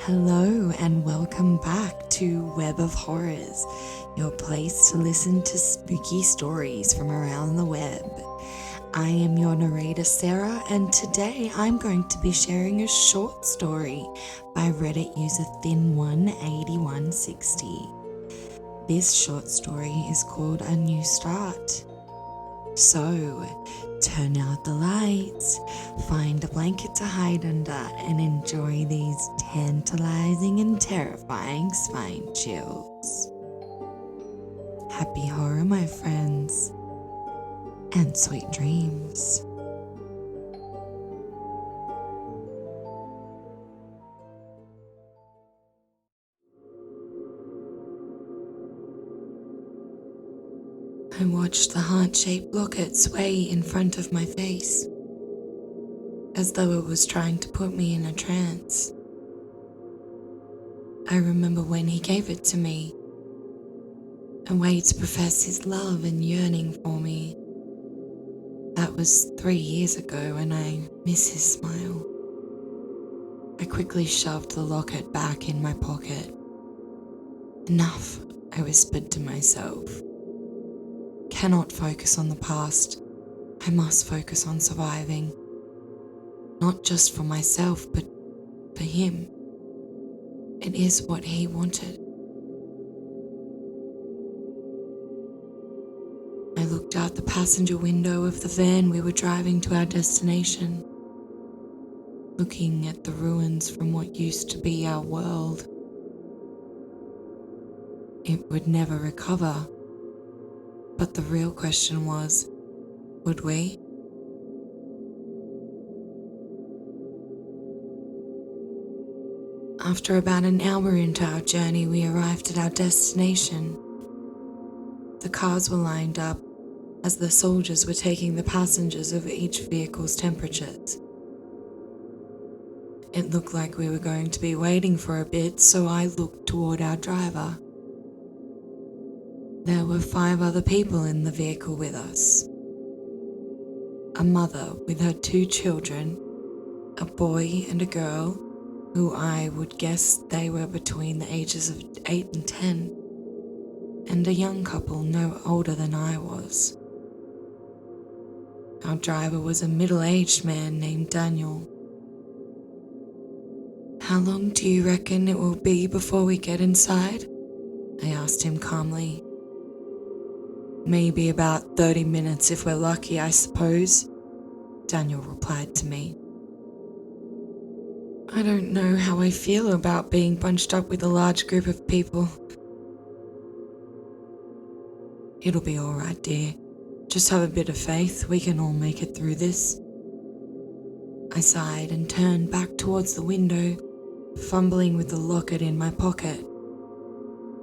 Hello and welcome back to Web of Horrors, your place to listen to spooky stories from around the web. I am your narrator Sarah, and today I'm going to be sharing a short story by Reddit user Thin18160. This short story is called A New Start. So, turn out the lights, find a blanket to hide under, and enjoy these tantalizing and terrifying spine chills. Happy horror, my friends, and sweet dreams. I watched the heart-shaped locket sway in front of my face, as though it was trying to put me in a trance. I remember when he gave it to me, a way to profess his love and yearning for me. That was 3 years ago, and I miss his smile. I quickly shoved the locket back in my pocket. Enough, I whispered to myself. Cannot focus on the past. I must focus on surviving. Not just for myself, but for him. It is what he wanted. I looked out the passenger window of the van we were driving to our destination, looking at the ruins from what used to be our world. It would never recover, but the real question was, would we? After about an hour into our journey, we arrived at our destination. The cars were lined up as the soldiers were taking the passengers of each vehicle's temperatures. It looked like we were going to be waiting for a bit, so I looked toward our driver. There were 5 other people in the vehicle with us. A mother with her 2 children, a boy and a girl, who I would guess they were between the ages of 8 and 10, and a young couple no older than I was. Our driver was a middle-aged man named Daniel. "How long do you reckon it will be before we get inside?" I asked him calmly. "Maybe about 30 minutes if we're lucky, I suppose," Daniel replied to me. "I don't know how I feel about being bunched up with a large group of people." "It'll be all right, dear. Just have a bit of faith. We can all make it through this." I sighed and turned back towards the window, fumbling with the locket in my pocket,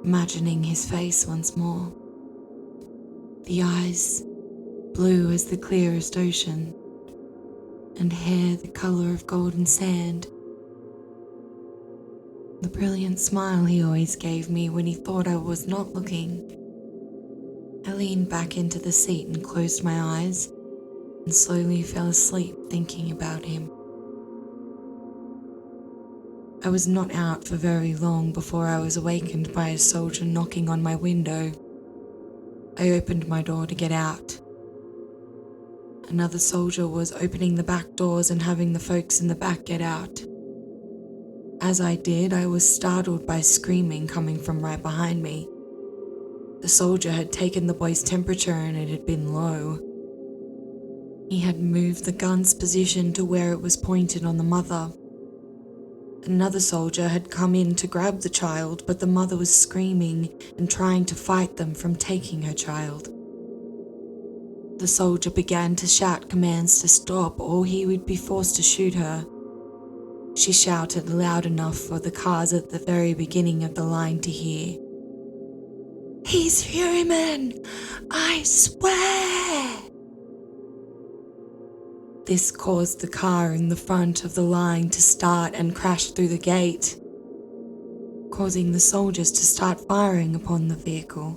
imagining his face once more. The eyes, blue as the clearest ocean, and hair the color of golden sand. The brilliant smile he always gave me when he thought I was not looking. I leaned back into the seat and closed my eyes, and slowly fell asleep thinking about him. I was not out for very long before I was awakened by a soldier knocking on my window. I opened my door to get out. Another soldier was opening the back doors and having the folks in the back get out. As I did, I was startled by screaming coming from right behind me. The soldier had taken the boy's temperature and it had been low. He had moved the gun's position to where it was pointed on the mother. Another soldier had come in to grab the child, but the mother was screaming and trying to fight them from taking her child. The soldier began to shout commands to stop or he would be forced to shoot her. She shouted loud enough for the cars at the very beginning of the line to hear. "He's human! I swear!" This caused the car in the front of the line to start and crash through the gate, causing the soldiers to start firing upon the vehicle.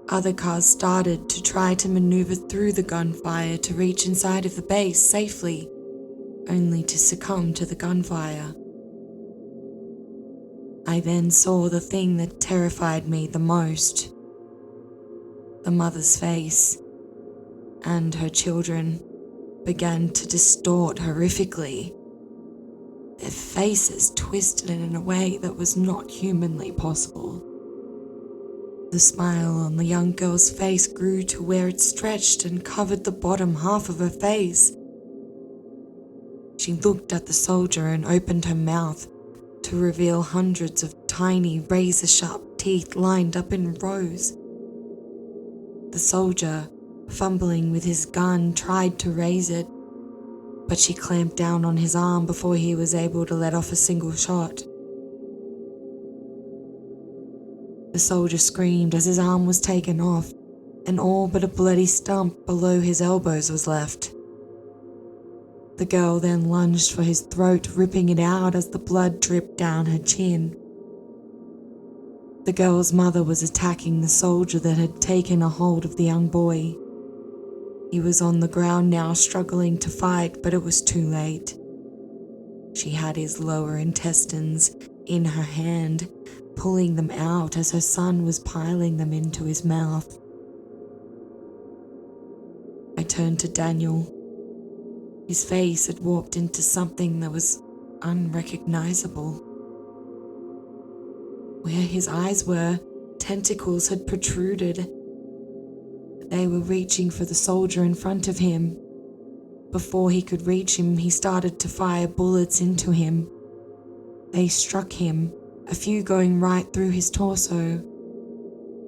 Other cars started to try to maneuver through the gunfire to reach inside of the base safely, only to succumb to the gunfire. I then saw the thing that terrified me the most. The mother's face and her children began to distort horrifically, their faces twisted in a way that was not humanly possible. The smile on the young girl's face grew to where it stretched and covered the bottom half of her face. She looked at the soldier and opened her mouth to reveal hundreds of tiny razor-sharp teeth lined up in rows. The soldier, fumbling with his gun, tried to raise it, but she clamped down on his arm before he was able to let off a single shot. The soldier screamed as his arm was taken off, and all but a bloody stump below his elbows was left. The girl then lunged for his throat, ripping it out as the blood dripped down her chin. The girl's mother was attacking the soldier that had taken a hold of the young boy. He was on the ground now, struggling to fight, but it was too late. She had his lower intestines in her hand, pulling them out as her son was piling them into his mouth. I turned to Daniel. His face had warped into something that was unrecognizable. Where his eyes were, tentacles had protruded. They were reaching for the soldier in front of him. Before he could reach him, he started to fire bullets into him. They struck him, a few going right through his torso.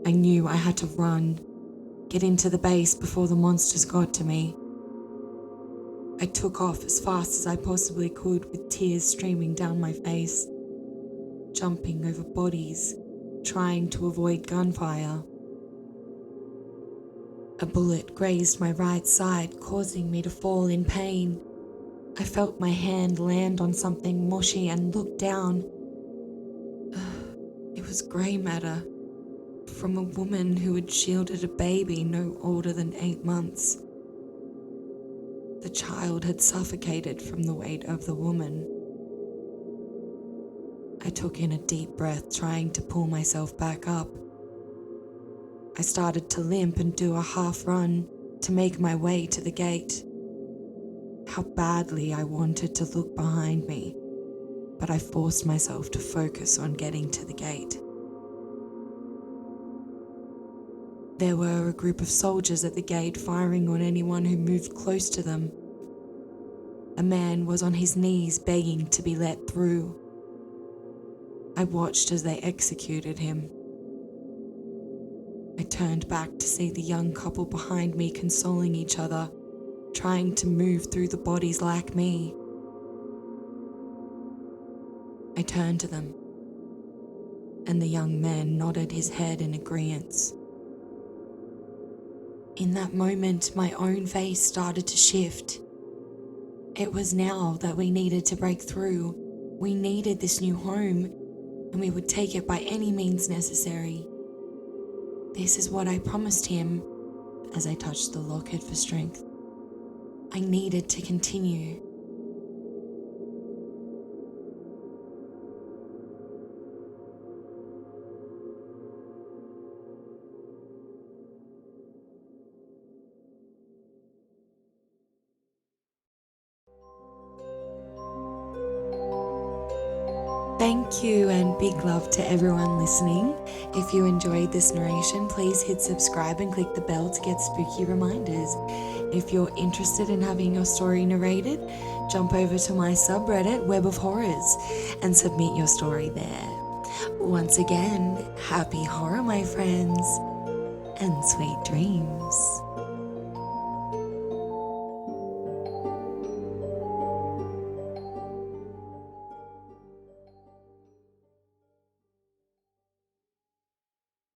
I knew I had to run, get into the base before the monsters got to me. I took off as fast as I possibly could, with tears streaming down my face, jumping over bodies, trying to avoid gunfire. A bullet grazed my right side, causing me to fall in pain. I felt my hand land on something mushy and looked down. It was grey matter from a woman who had shielded a baby no older than 8 months. The child had suffocated from the weight of the woman. I took in a deep breath, trying to pull myself back up. I started to limp and do a half run to make my way to the gate. How badly I wanted to look behind me, but I forced myself to focus on getting to the gate. There were a group of soldiers at the gate firing on anyone who moved close to them. A man was on his knees begging to be let through. I watched as they executed him. I turned back to see the young couple behind me consoling each other, trying to move through the bodies like me. I turned to them, and the young man nodded his head in agreement. In that moment, my own face started to shift. It was now that we needed to break through. We needed this new home, and we would take it by any means necessary. This is what I promised him as I touched the locket for strength. I needed to continue. Thank you and big love to everyone listening. If you enjoyed this narration, please hit subscribe and click the bell to get spooky reminders. If you're interested in having your story narrated, jump over to my subreddit, Web of Horrors, and submit your story there. Once again, happy horror, my friends, and sweet dreams.